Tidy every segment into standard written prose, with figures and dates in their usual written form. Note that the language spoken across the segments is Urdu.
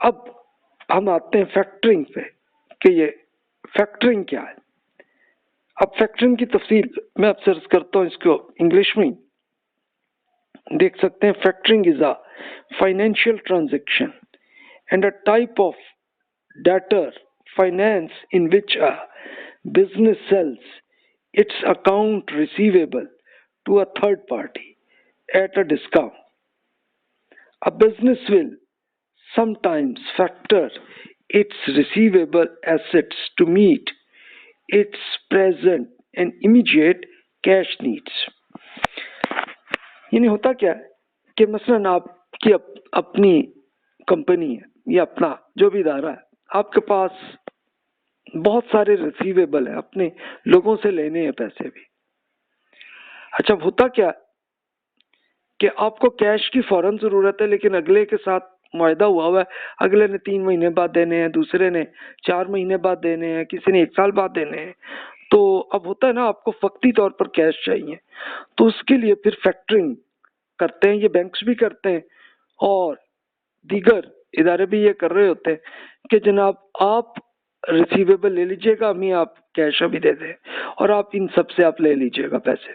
اب ہم آتے ہیں فیکٹرنگ پہ کہ یہ فیکٹرنگ کیا ہے. اب فیکٹرنگ کی تفصیل میں اب سرچ کرتا ہوں اس کو انگلش میں. دیکھ سکتے ہیں factoring is a financial transaction and a type of debtor finance in which a business sells its account receivable to a third party at a discount. A business will sometimes factor its receivable assets to meet its present and immediate cash needs. یعنی ہوتا کیا ہے کہ مثلاً آپ کی اپنی کمپنی ہے یا اپنا جو بھی ادارہ ہے، آپ کے پاس بہت سارے ریسیویبل ہیں، اپنے لوگوں سے لینے ہیں پیسے بھی. اچھا ہوتا کیا کہ آپ کو کیش کی فوراً ضرورت ہے، لیکن اگلے کے ساتھ معاہدہ ہوا ہے، اگلے نے 3 مہینے بعد دینے ہیں، دوسرے نے 4 مہینے بعد دینے ہیں، کسی نے 1 سال بعد دینے ہیں. تو اب ہوتا ہے نا آپ کو وقتی طور پر کیش چاہیے، تو اس کے لیے پھر فیکٹرنگ کرتے ہیں. یہ بینکس بھی کرتے ہیں اور دیگر ادارے بھی یہ کر رہے ہوتے ہیں کہ جناب آپ ریسیویبل لے لیجئے گا، ہمیں آپ کیش ابھی دے دیں اور آپ ان سب سے آپ لے لیجئے گا پیسے.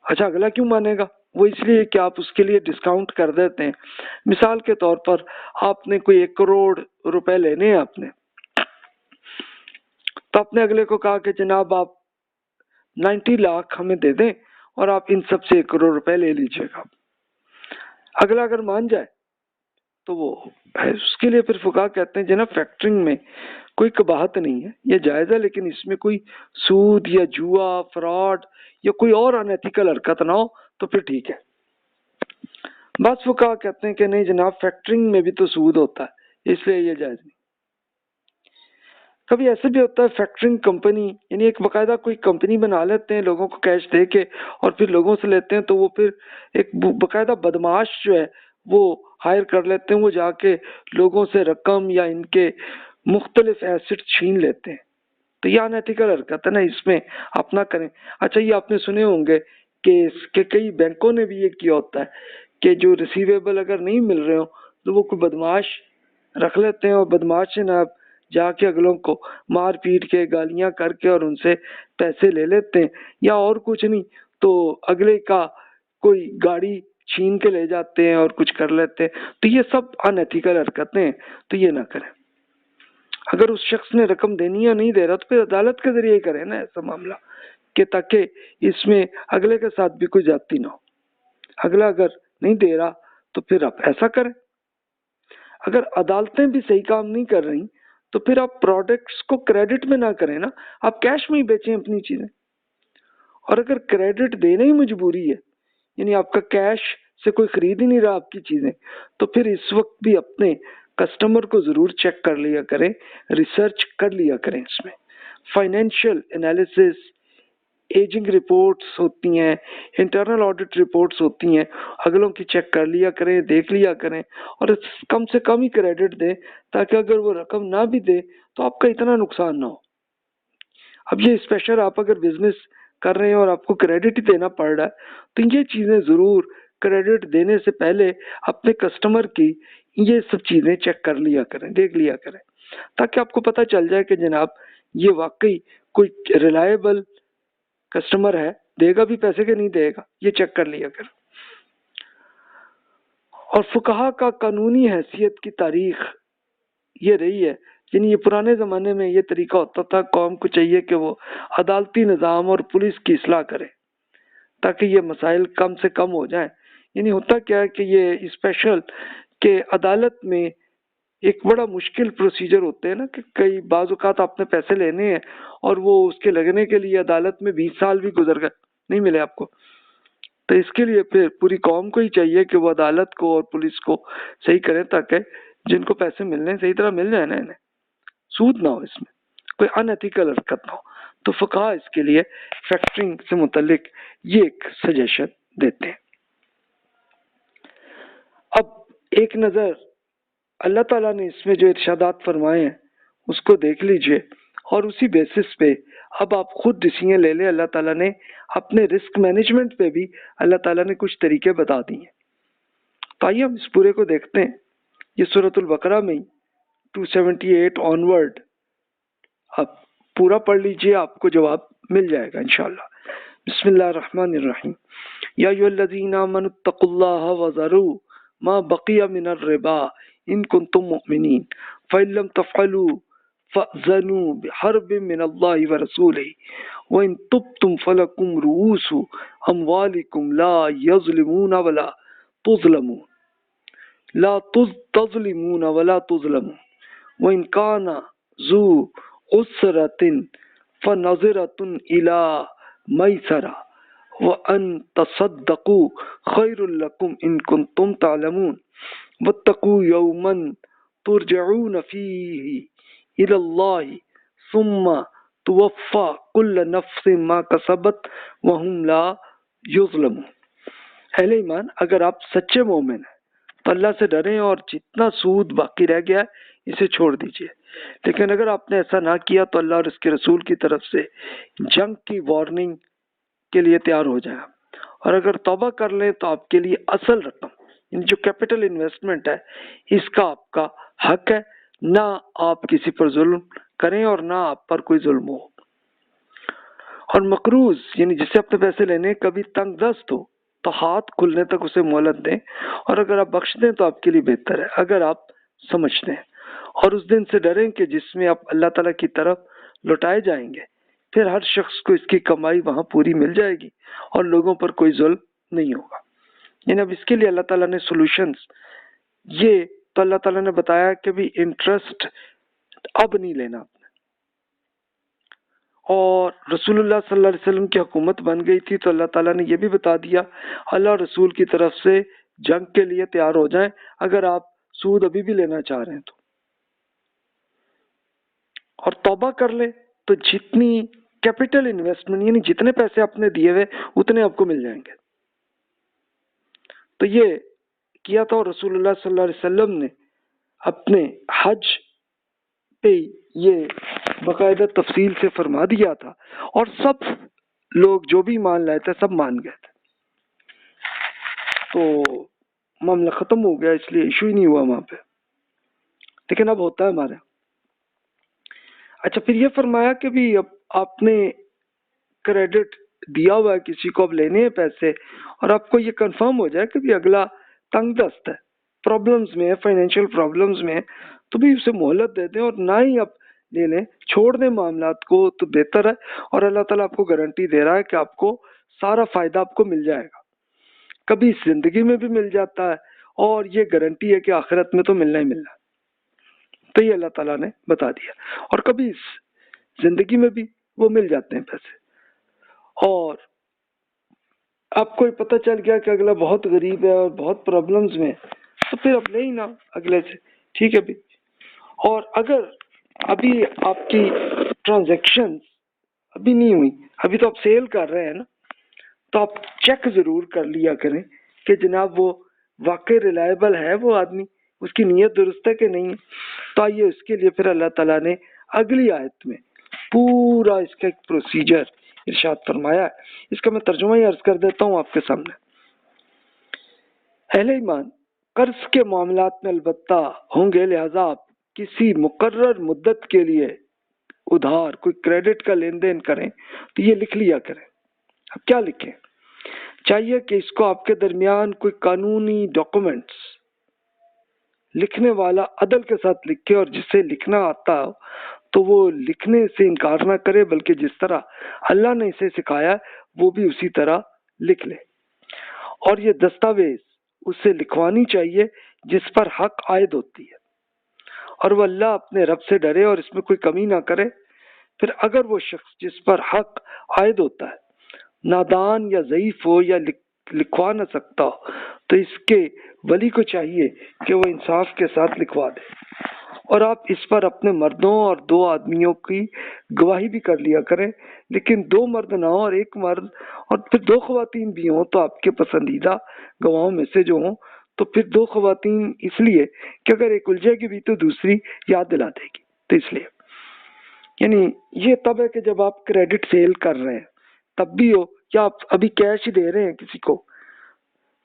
اچھا اگلا کیوں مانے گا؟ وہ اس لیے کہ آپ اس کے لیے ڈسکاؤنٹ کر دیتے ہیں. مثال کے طور پر آپ نے کوئی 1 کروڑ روپے لینے ہیں آپ نے، تو آپ نے اگلے کو کہا کہ جناب آپ 90 لاکھ ہمیں دے دیں اور آپ ان سب سے 1 کروڑ روپے لے لیجئے گا. اگلا اگر مان جائے تو وہ اس کے لیے پھر فقہا کہتے ہیں جناب فیکٹرنگ میں کوئی قباحت نہیں ہے، یہ جائز ہے، لیکن اس میں کوئی سود یا جوا فراڈ یا کوئی اور انیتھیکل حرکت نہ ہو تو پھر ٹھیک ہے. بعض فقہا کہتے ہیں کہ نہیں جناب فیکٹرنگ میں بھی تو سود ہوتا ہے، اس لیے یہ جائز نہیں. کبھی ایسے بھی ہوتا ہے فیکٹرنگ کمپنی یعنی ایک باقاعدہ کوئی کمپنی بنا لیتے ہیں لوگوں کو کیش دے کے اور پھر لوگوں سے لیتے ہیں، تو وہ پھر ایک باقاعدہ بدماش جو ہے وہ ہائر کر لیتے ہیں، وہ جا کے لوگوں سے رقم یا ان کے مختلف ایسٹ چھین لیتے ہیں. تو یہ انیتھیکل حرکت ہے نا، اس میں آپ نہ کریں. اچھا یہ آپ نے سنے ہوں گے کہ کئی بینکوں نے بھی یہ کیا ہوتا ہے کہ جو ریسیویبل اگر نہیں مل رہے ہوں تو وہ کوئی بدماش رکھ لیتے ہیں اور بدماش سے نہ جا کے اگلوں کو مار پیٹ کے گالیاں کر کے اور ان سے پیسے لے لیتے ہیں، یا اور کچھ نہیں تو اگلے کا کوئی گاڑی چھین کے لے جاتے ہیں اور کچھ کر لیتے ہیں. تو یہ سب انیتھیکل حرکتیں ہیں، تو یہ نہ کریں. اگر اس شخص نے رقم دینی یا نہیں دے رہا تو پھر عدالت کے ذریعے کریں نا ایسا معاملہ، کہ تاکہ اس میں اگلے کے ساتھ بھی کوئی زیادتی نہ ہو. اگلا اگر نہیں دے رہا تو پھر آپ ایسا کریں. اگر عدالتیں بھی صحیح کام نہیں کر رہی تو پھر آپ پروڈکٹس کو کریڈٹ میں نہ کریں نا، آپ کیش میں ہی بیچیں اپنی چیزیں. اور اگر کریڈٹ دینا ہی مجبوری ہے، یعنی آپ کا کیش سے کوئی خرید ہی نہیں رہا آپ کی چیزیں، تو پھر اس وقت بھی اپنے کسٹمر کو ضرور چیک کر لیا کریں، ریسرچ کر لیا کریں. اس میں فائنینشیل انالیسس، ایجنگ رپورٹس ہوتی ہیں، انٹرنل آڈٹ رپورٹس ہوتی ہیں، اگلوں کی چیک کر لیا کریں، دیکھ لیا کریں اور کم سے کم ہی کریڈٹ دیں، تاکہ اگر وہ رقم نہ بھی دے تو آپ کا اتنا نقصان نہ ہو. اب یہ اسپیشل آپ اگر بزنس کر رہے ہیں اور آپ کو کریڈٹ ہی دینا پڑ رہا ہے تو یہ چیزیں ضرور کریڈٹ دینے سے پہلے اپنے کسٹمر کی یہ سب چیزیں چیک کر لیا کریں، دیکھ لیا کریں، تاکہ آپ کو پتہ چل جائے کہ جناب یہ واقعی کوئی ریلائبل کسٹمر ہے، دے گا بھی پیسے کے نہیں دے گا، یہ چیک کر لیا کریں. اور فقہا کا قانونی حیثیت کی تاریخ یہ رہی ہے، یعنی یہ پرانے زمانے میں یہ طریقہ ہوتا تھا، قوم کو چاہیے کہ وہ عدالتی نظام اور پولیس کی اصلاح کرے تاکہ یہ مسائل کم سے کم ہو جائیں. یعنی ہوتا کیا ہے کہ یہ اسپیشل کہ عدالت میں ایک بڑا مشکل پروسیجر ہوتے ہیں نا، کہ کئی بعض اوقات آپ نے پیسے لینے ہیں اور وہ اس کے لگنے کے لیے عدالت میں 20 سال بھی گزر گئے، نہیں ملے آپ کو. تو اس کے لیے پھر پوری قوم کو ہی چاہیے کہ وہ عدالت کو اور پولیس کو صحیح کریں تاکہ جن کو پیسے ملنے صحیح طرح مل جائیں نا، انہیں سود نہ ہو، اس میں کوئی انیتھیکل حرکت نہ ہو. تو فقہا اس کے لیے فیکٹرنگ سے متعلق یہ ایک سجیشن دیتے ہیں. اب ایک نظر اللہ تعالیٰ نے اس میں جو ارشادات فرمائے ہیں اس کو دیکھ لیجئے اور اسی بیسس پہ اب آپ خود ڈیسیژن لے لیں. اللہ تعالیٰ نے اپنے رسک مینجمنٹ پہ بھی اللہ تعالیٰ نے کچھ طریقے بتا دی ہیں. تو آئیے ہم اس پورے کو دیکھتے ہیں یہ سورۃ البقرہ میں 278 آنورڈ آپ پورا پڑھ لیجئے، آپ کو جواب مل جائے گا انشاءاللہ۔ بسم اللہ الرحمن الرحیم۔ یا ایھا الذین آمنوا اتقوا اللہ وذروا ما بقی من الربا ان کنتم مؤمنین فإن لم تفعلوا فأذنوا بحرب من اللہ ورسولہ وإن تبتم فلکم رؤوس اموالکم لا یظلمون ولا تظلمون ولا تظلمون وإن كان ذو عسرة فنظرة إلى ميسرة وأن تصدقوا خير لكم إن كنتم تعلمون واتقوا يوما ترجعون فيه إلى الله ثم توفى كل نفس ما كسبت وهم لا يظلمون۔ اہل ایمان، اگر آپ سچے مومن ہیں تو اللہ سے ڈریں اور جتنا سود باقی رہ گیا اسے چھوڑ دیجئے، لیکن اگر آپ نے ایسا نہ کیا تو اللہ اور اس کے رسول کی طرف سے جنگ کی وارننگ کے لیے تیار ہو جائیں، اور اگر توبہ کر لیں تو آپ کے لیے اصل رقم یعنی جو کیپٹل انویسٹمنٹ ہے اس کا آپ کا حق ہے، نہ آپ کسی پر ظلم کریں اور نہ آپ پر کوئی ظلم ہو۔ اور مقروض یعنی جسے اپنے پیسے لینے کبھی تنگ دست ہو تو ہاتھ کھلنے تک اسے مہلت دیں، اور اگر آپ بخش دیں تو آپ کے لیے بہتر ہے اگر آپ سمجھتے ہیں، اور اس دن سے ڈریں کہ جس میں آپ اللہ تعالیٰ کی طرف لوٹائے جائیں گے، پھر ہر شخص کو اس کی کمائی وہاں پوری مل جائے گی اور لوگوں پر کوئی ظلم نہیں ہوگا۔ یعنی اب اس کے لیے اللہ تعالیٰ نے سولوشنز یہ تو اللہ تعالیٰ نے بتایا کہ بھی انٹرسٹ اب نہیں لینا آپ نے، اور رسول اللہ صلی اللہ علیہ وسلم کی حکومت بن گئی تھی تو اللہ تعالیٰ نے یہ بھی بتا دیا اللہ اور رسول کی طرف سے جنگ کے لیے تیار ہو جائیں اگر آپ سود ابھی بھی لینا چاہ رہے ہیں تو، اور توبہ کر لیں تو جتنی کیپٹل انویسٹمنٹ یعنی جتنے پیسے آپ نے دیے ہوئے اتنے آپ کو مل جائیں گے۔ تو یہ کیا تھا، اور رسول اللہ صلی اللہ علیہ وسلم نے اپنے حج پہ یہ باقاعدہ تفصیل سے فرما دیا تھا، اور سب لوگ جو بھی مان لائے تھے سب مان گئے تھے، تو معاملہ ختم ہو گیا، اس لیے ایشو ہی نہیں ہوا وہاں پہ، لیکن اب ہوتا ہے ہمارے۔ اچھا، پھر یہ فرمایا کہ بھی اب آپ نے کریڈٹ دیا ہوا ہے کسی کو، اب لینے ہیں پیسے، اور آپ کو یہ کنفرم ہو جائے کہ بھی اگلا تنگ دست ہے، پرابلمز میں ہے، فائنینشیل پرابلمز میں ہے، تو بھی اسے مہلت دے دیں اور نہ ہی آپ لے لیں، چھوڑ دیں معاملات کو تو بہتر ہے، اور اللہ تعالیٰ آپ کو گارنٹی دے رہا ہے کہ آپ کو سارا فائدہ آپ کو مل جائے گا، کبھی اس زندگی میں بھی مل جاتا ہے اور یہ گارنٹی ہے کہ آخرت میں تو ملنا ہی ملنا، تو یہ اللہ تعالیٰ نے بتا دیا، اور کبھی اس زندگی میں بھی وہ مل جاتے ہیں پیسے، اور آپ کو پتہ چل گیا کہ اگلا بہت غریب ہے اور بہت پرابلمز میں ہے تو پھر اب لے ہی نہ اگلے سے، ٹھیک ہے بھی۔ اور اگر ابھی آپ کی ٹرانزیکشن ابھی نہیں ہوئی، ابھی تو آپ سیل کر رہے ہیں نا، تو آپ چیک ضرور کر لیا کریں کہ جناب وہ واقعی ریلائبل ہے وہ آدمی، اس کی نیت درست ہے کہ نہیں ہے۔ تو آئیے اس کے لیے پھر اللہ تعالیٰ نے اگلی آیت میں پورا اس کا ایک پروسیجر ارشاد فرمایا ہے، اس کا میں ترجمہ ہی عرض کر دیتا ہوں آپ کے سامنے۔ اہل ایمان، قرض کے معاملات میں البتہ ہوں گے، لہذا آپ کسی مقرر مدت کے لیے ادھار کوئی کریڈٹ کا لین دین کریں تو یہ لکھ لیا کریں۔ اب کیا لکھیں؟ چاہیے کہ اس کو آپ کے درمیان کوئی قانونی ڈاکومنٹس لکھنے والا عدل کے ساتھ لکھے، اور جسے لکھنا آتا ہو تو وہ لکھنے سے انکار نہ کرے، بلکہ جس طرح اللہ نے اسے سکھایا وہ بھی اسی طرح لکھ لے، اور یہ دستاویز اسے لکھوانی چاہیے جس پر حق عائد ہوتی ہے، اور وہ اللہ اپنے رب سے ڈرے اور اس میں کوئی کمی نہ کرے۔ پھر اگر وہ شخص جس پر حق عائد ہوتا ہے نادان یا ضعیف ہو یا لکھوا نہ سکتا ہو تو اس کے ولی کو چاہیے کہ وہ انصاف کے ساتھ لکھوا دے، اور آپ اس پر اپنے مردوں اور 2 آدمیوں کی گواہی بھی کر لیا کریں، لیکن 2 مرد نہ ہو اور 1 مرد، اور پھر 2 خواتین بھی ہوں تو آپ کے پسندیدہ گواہوں میں سے جو ہوں، تو پھر 2 خواتین اس لیے کہ اگر ایک الجھے گی بھی تو دوسری یاد دلا دے گی، تو اس لیے یعنی یہ تب ہے کہ جب آپ کریڈٹ سیل کر رہے ہیں تب بھی ہو، یا آپ ابھی کیش ہی دے رہے ہیں کسی کو،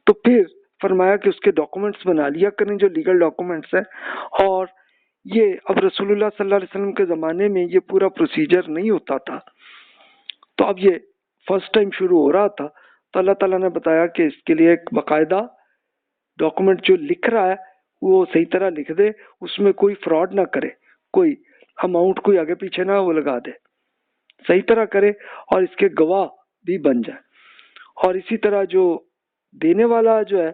تو پھر فرمایا کہ اس کے ڈاکومنٹس بنا لیا کریں جو لیگل ڈاکومنٹس ہیں. اور یہ اب رسول اللہ صلی اللہ علیہ وسلم کے زمانے میں یہ پورا پروسیجر نہیں ہوتا تھا، تو اب یہ فرسٹ ٹائم شروع ہو رہا تھا. تو اللہ تعالیٰ نے بتایا کہ اس کے لیے ایک باقاعدہ ڈاکومنٹ جو لکھ رہا ہے وہ صحیح طرح لکھ دے، اس میں کوئی فراڈ نہ کرے، کوئی اماؤنٹ کوئی آگے پیچھے نہ وہ لگا دے، صحیح طرح کرے اور اس کے گواہ بھی بن جائے. اور اسی طرح جو دینے والا جو ہے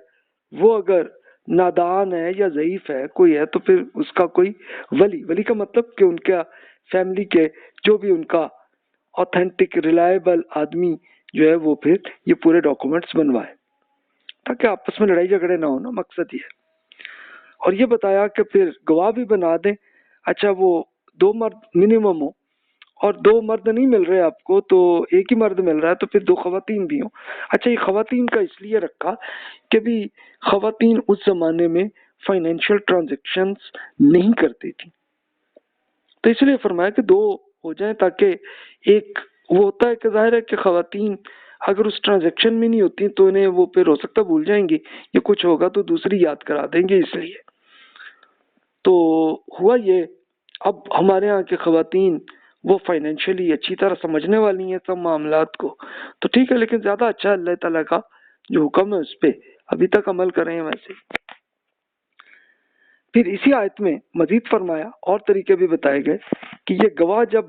وہ اگر نادان ہے یا ضعیف ہے کوئی ہے تو پھر اس کا کوئی ولی کا مطلب کہ ان کا فیملی کے جو بھی ان کا اوتھینٹک ریلائبل آدمی جو ہے وہ پھر یہ پورے ڈاکومنٹس بنوائے تاکہ آپس میں لڑائی جھگڑے نہ ہونا، مقصد یہ ہے. اور یہ بتایا کہ پھر گواہ بھی بنا دیں. اچھا وہ 2 مرد منیمم ہو اور 2 مرد نہیں مل رہے آپ کو تو ایک ہی مرد مل رہا ہے تو پھر 2 خواتین بھی ہوں. اچھا یہ خواتین کا اس لیے رکھا کہ بھی خواتین اس زمانے میں فائنینشیل ٹرانزیکشنز نہیں کرتی تھی، تو اس لیے فرمایا کہ 2 ہو جائیں تاکہ ایک وہ ہوتا ہے کہ ظاہر ہے کہ خواتین اگر اس ٹرانزیکشن میں نہیں ہوتی تو انہیں وہ پھر ہو سکتا بھول جائیں گی، یہ کچھ ہوگا تو دوسری یاد کرا دیں گے. اس لیے تو ہوا یہ اب ہمارے ہاں کی خواتین وہ فائنینشلی اچھی طرح سمجھنے والی ہیں سب معاملات کو، تو ٹھیک ہے، لیکن زیادہ اچھا اللہ تعالیٰ کا جو حکم ہے اس پہ ابھی تک عمل کر رہے ہیں ویسے. پھر اسی آیت میں مزید فرمایا اور طریقے بھی بتائے گئے کہ یہ گواہ جب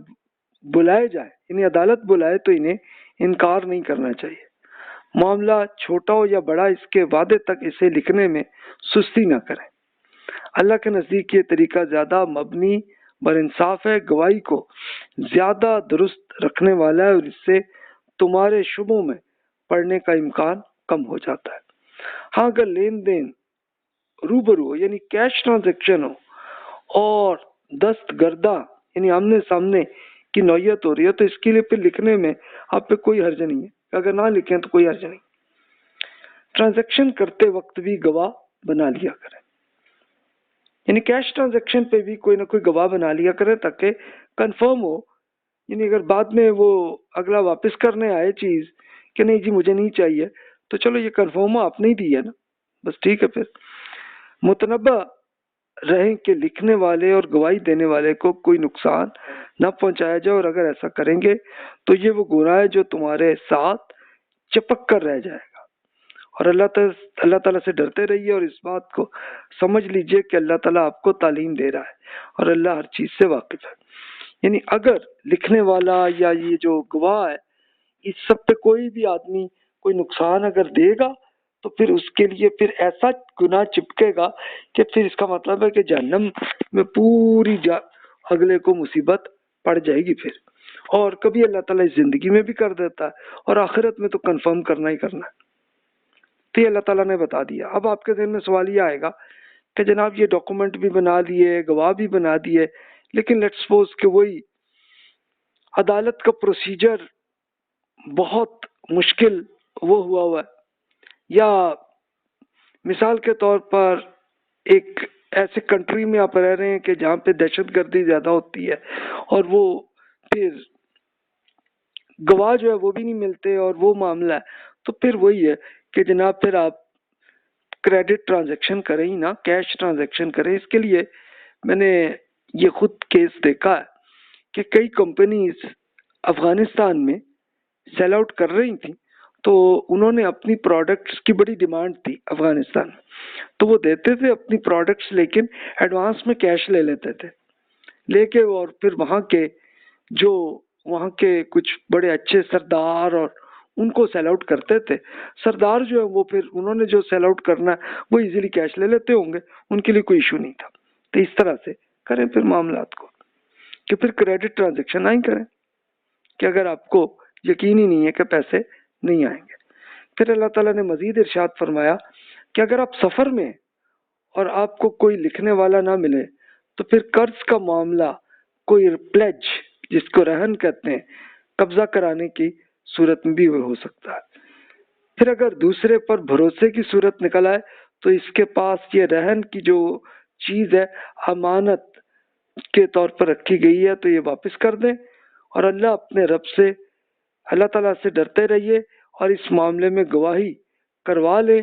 بلائے جائے انہیں عدالت بلائے تو انہیں انکار نہیں کرنا چاہیے، معاملہ چھوٹا ہو یا بڑا اس کے وعدے تک اسے لکھنے میں سستی نہ کریں. اللہ کے نزدیک یہ طریقہ زیادہ مبنی بر انصاف ہے، گواہی کو زیادہ درست رکھنے والا ہے اور اس سے تمہارے شبوں میں پڑنے کا امکان کم ہو جاتا ہے. ہاں اگر لین دین روبرو ہو یعنی کیش ٹرانزیکشن ہو اور دستگردہ یعنی آمنے سامنے کی نوعیت ہو رہی ہے تو اس کے لیے پھر لکھنے میں آپ پہ کوئی حرج نہیں ہے، اگر نہ لکھیں تو کوئی حرج نہیں. ٹرانزیکشن کرتے وقت بھی گواہ بنا لیا کریں، یعنی کیش ٹرانزیکشن پہ بھی کوئی نہ کوئی گواہ بنا لیا کرے تاکہ کنفرم ہو. یعنی اگر بعد میں وہ اگلا واپس کرنے آئے چیز کہ نہیں جی مجھے نہیں چاہیے تو چلو یہ کنفرم آپ نہیں دی ہے نا، بس ٹھیک ہے. پھر متنبع رہیں کہ لکھنے والے اور گواہی دینے والے کو کوئی نقصان نہ پہنچایا جائے، اور اگر ایسا کریں گے تو یہ وہ گناہ ہے جو تمہارے ساتھ چپک کر رہ جائے گا. اور اللہ تعالیٰ سے ڈرتے رہیے اور اس بات کو سمجھ لیجئے کہ اللہ تعالیٰ آپ کو تعلیم دے رہا ہے اور اللہ ہر چیز سے واقف ہے. یعنی اگر لکھنے والا یا یہ جو گواہ ہے اس سب پہ کوئی بھی آدمی کوئی نقصان اگر دے گا تو پھر اس کے لیے پھر ایسا گناہ چپکے گا کہ پھر اس کا مطلب ہے کہ جہنم میں پوری اگلے کو مصیبت پڑ جائے گی پھر. اور کبھی اللہ تعالیٰ اس زندگی میں بھی کر دیتا ہے اور آخرت میں تو کنفرم کرنا ہی کرنا ہے. تو یہ اللہ تعالیٰ نے بتا دیا. اب آپ کے ذہن میں سوال یہ آئے گا کہ جناب یہ ڈاکومنٹ بھی بنا دیے، گواہ بھی بنا دیے، لیکن لیٹ سپوز کہ وہی عدالت کا پروسیجر بہت مشکل وہ ہوا ہے، یا مثال کے طور پر ایک ایسے کنٹری میں آپ رہ رہے ہیں کہ جہاں پہ دہشت گردی زیادہ ہوتی ہے اور وہ پھر گواہ جو ہے وہ بھی نہیں ملتے اور وہ معاملہ ہے، تو پھر وہی ہے کہ جناب پھر آپ کریڈٹ ٹرانزیکشن کریں ہی نا، کیش ٹرانزیکشن کریں. اس کے لیے میں نے یہ خود کیس دیکھا ہے کہ کئی کمپنیز افغانستان میں سیل آؤٹ کر رہی تھیں تو انہوں نے اپنی پروڈکٹس کی بڑی ڈیمانڈ تھی افغانستان میں، تو وہ دیتے تھے اپنی پروڈکٹس لیکن ایڈوانس میں کیش لے لیتے تھے لے کے، اور پھر وہاں کے کچھ بڑے اچھے سردار اور ان کو سیل آؤٹ کرتے تھے. سردار جو ہے وہ پھر انہوں نے جو سیل آؤٹ کرنا ہے وہ ایزیلی کیش لے لیتے ہوں گے، ان کے لیے کوئی ایشو نہیں تھا. تو اس طرح سے کریں پھر معاملات کو کہ پھر کریڈٹ ٹرانزیکشن نہ ہی کریں کہ اگر آپ کو یقین ہی نہیں ہے کہ پیسے نہیں آئیں گے. پھر اللہ تعالیٰ نے مزید ارشاد فرمایا کہ اگر آپ سفر میں اور آپ کو کوئی لکھنے والا نہ ملے تو پھر قرض کا معاملہ کوئی پلیج جس کو رہن کہتے ہیں قبضہ کرانے کی صورت میں بھی ہو سکتا ہے. پھر اگر دوسرے پر بھروسے کی صورت نکل آئے تو اس کے پاس یہ رہن کی جو چیز ہے امانت کے طور پر رکھی گئی ہے تو یہ واپس کر دیں. اور اللہ تعالیٰ سے ڈرتے رہیے اور اس معاملے میں گواہی کروا لیں